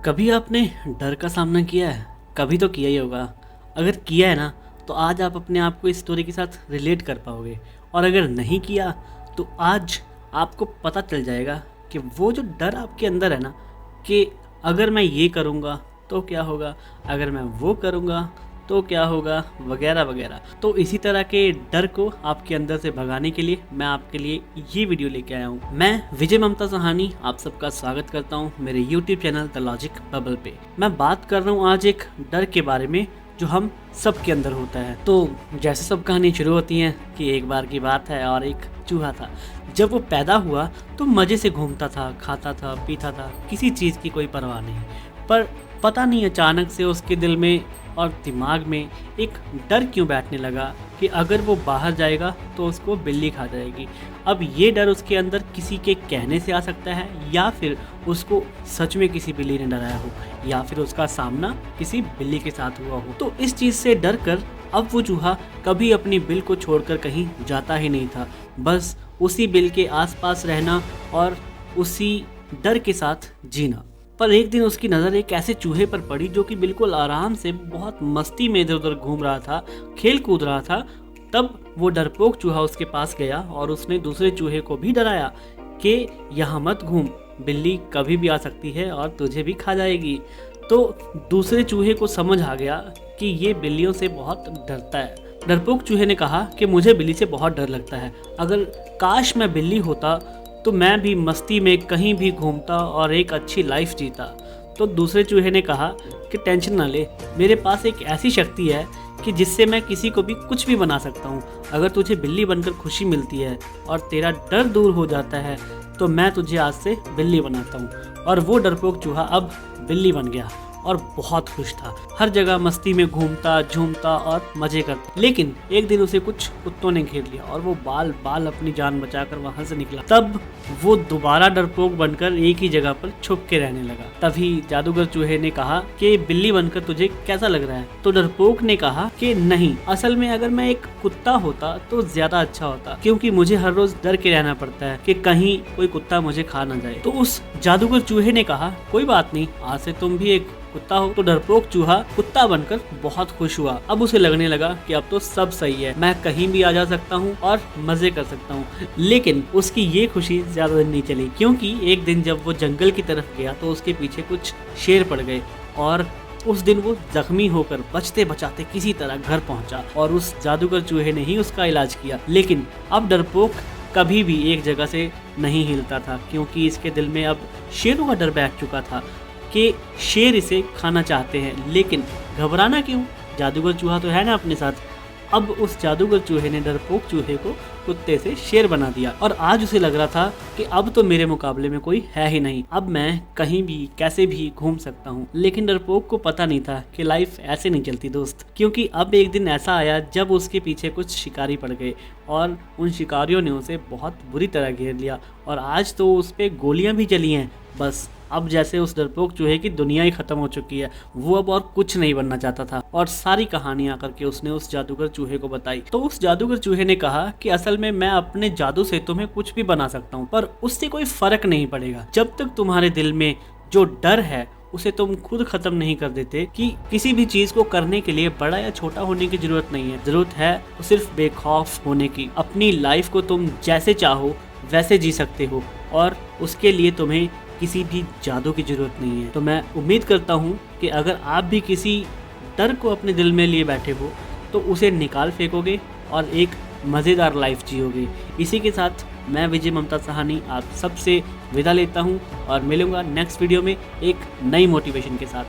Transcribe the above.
कभी आपने डर का सामना किया है? कभी तो किया ही होगा। अगर किया है ना, तो आज आप अपने आप को इस स्टोरी के साथ रिलेट कर पाओगे, और अगर नहीं किया तो आज आपको पता चल जाएगा कि वो जो डर आपके अंदर है ना, कि अगर मैं ये करूँगा तो क्या होगा, अगर मैं वो करूँगा तो क्या होगा, वगैरह वगैरह। तो इसी तरह के डर को आपके अंदर से भगाने के लिए मैं आपके लिए ये वीडियो लेके आया हूँ। मैं विजय ममता सहानी आप सबका स्वागत करता हूँ मेरे YouTube channel the logic bubble पे। मैं बात कर रहा हूँ आज एक डर के बारे में जो हम सब के अंदर होता है। तो जैसे सब कहानी शुरू होती है कि एक बार की बात है और एक चूहा था। जब वो पैदा हुआ तो मज़े से घूमता था, खाता था, पीता था, किसी चीज़ की कोई परवाह नहीं। पर पता नहीं अचानक से उसके दिल में और दिमाग में एक डर क्यों बैठने लगा कि अगर वो बाहर जाएगा तो उसको बिल्ली खा जाएगी। अब ये डर उसके अंदर किसी के कहने से आ सकता है, या फिर उसको सच में किसी बिल्ली ने डराया हो, या फिर उसका सामना किसी बिल्ली के साथ हुआ हो। तो इस चीज़ से डर कर अब वो चूहा कभी अपनी बिल को छोड़कर कहीं जाता ही नहीं था। बस उसी बिल के आसपास रहना और उसी डर के साथ जीना। पर एक दिन उसकी नज़र एक ऐसे चूहे पर पड़ी जो कि बिल्कुल आराम से बहुत मस्ती में इधर उधर घूम रहा था, खेल कूद रहा था। तब वो डरपोक चूहा उसके पास गया और उसने दूसरे चूहे को भी डराया कि यहाँ मत घूम, बिल्ली कभी भी आ सकती है और तुझे भी खा जाएगी। तो दूसरे चूहे को समझ आ गया कि ये बिल्लियों से बहुत डरता है। डरपोक चूहे ने कहा कि मुझे बिल्ली से बहुत डर लगता है, अगर काश मैं बिल्ली होता तो मैं भी मस्ती में कहीं भी घूमता और एक अच्छी लाइफ जीता। तो दूसरे चूहे ने कहा कि टेंशन ना ले, मेरे पास एक ऐसी शक्ति है कि जिससे मैं किसी को भी कुछ भी बना सकता हूँ। अगर तुझे बिल्ली बनकर खुशी मिलती है और तेरा डर दूर हो जाता है तो मैं तुझे आज से बिल्ली बनाता हूँ। और वो डरपोक चूहा अब बिल्ली बन गया और बहुत खुश था, हर जगह मस्ती में घूमता झूमता और मजे करता। लेकिन एक दिन उसे कुछ कुत्तों ने घेर लिया और वो बाल बाल अपनी जान बचाकर वहां से निकला। तब वो दोबारा डरपोक बनकर एक ही जगह पर छुप के रहने लगा। तभी जादूगर चूहे ने कहा कि बिल्ली बनकर तुझे कैसा लग रहा है? तो डरपोक ने कहा कि नहीं, असल में अगर मैं एक कुत्ता होता तो ज्यादा अच्छा होता, क्योंकि मुझे हर रोज डर के रहना पड़ता है कि कहीं कोई कुत्ता मुझे खा ना जाए। तो उस जादूगर चूहे ने कहा कोई बात नहीं, आज से तुम भी एक कुत्ता हो। तो डरपोक चूहा कुत्ता बनकर बहुत खुश हुआ। अब उसे लगने लगा कि अब तो सब सही है, मैं कहीं भी आ जा सकता हूँ और मजे कर सकता हूँ। लेकिन उसकी ये खुशी ज्यादा दिन नहीं चली, क्योंकि एक दिन जब वो जंगल की तरफ गया तो उसके पीछे कुछ शेर पड़ गए और उस दिन वो जख्मी होकर बचते बचाते किसी तरह घर पहुंचा और उस जादूगर चूहे ने ही उसका इलाज किया। लेकिन अब डरपोक कभी भी एक जगह से नहीं हिलता था, क्योंकि इसके दिल में अब शेरों का डर बैठ चुका था कि शेर इसे खाना चाहते हैं। लेकिन घबराना क्यों, जादूगर चूहा तो है ना अपने साथ। अब उस जादूगर चूहे ने डरपोक चूहे को कुत्ते से शेर बना दिया और आज उसे लग रहा था कि अब तो मेरे मुकाबले में कोई है ही नहीं, अब मैं कहीं भी कैसे भी घूम सकता हूँ। लेकिन डरपोक को पता नहीं था कि लाइफ ऐसे नहीं चलती दोस्त, क्योंकि अब एक दिन ऐसा आया जब उसके पीछे कुछ शिकारी पड़ गए और उन शिकारियों ने उसे बहुत बुरी तरह घेर लिया और आज तो उस पर गोलियां भी चली हैं। बस अब जैसे उस डरपोक चूहे की दुनिया ही खत्म हो चुकी है, वो अब और कुछ नहीं बनना चाहता था। और सारी कहानी आकर के उसने उस जादूगर चूहे को बताई। तो उस जादूगर चूहे ने कहा कि असल में मैं अपने जादू से तुम्हें कुछ भी बना सकता हूँ, पर उससे कोई फर्क नहीं पड़ेगा जब तक तुम्हारे दिल में जो डर है उसे तुम खुद खत्म नहीं कर देते। कि किसी भी चीज को करने के लिए बड़ा या छोटा होने की जरूरत नहीं है, जरूरत है तो सिर्फ बेखौफ होने की। अपनी लाइफ को तुम जैसे चाहो वैसे जी सकते हो और उसके लिए तुम्हें किसी भी जादू की जरूरत नहीं है। तो मैं उम्मीद करता हूँ कि अगर आप भी किसी डर को अपने दिल में लिए बैठे हो तो उसे निकाल फेंकोगे और एक मज़ेदार लाइफ जियोगे। इसी के साथ मैं विजय ममता सहानी आप सबसे विदा लेता हूँ और मिलूंगा नेक्स्ट वीडियो में एक नई मोटिवेशन के साथ।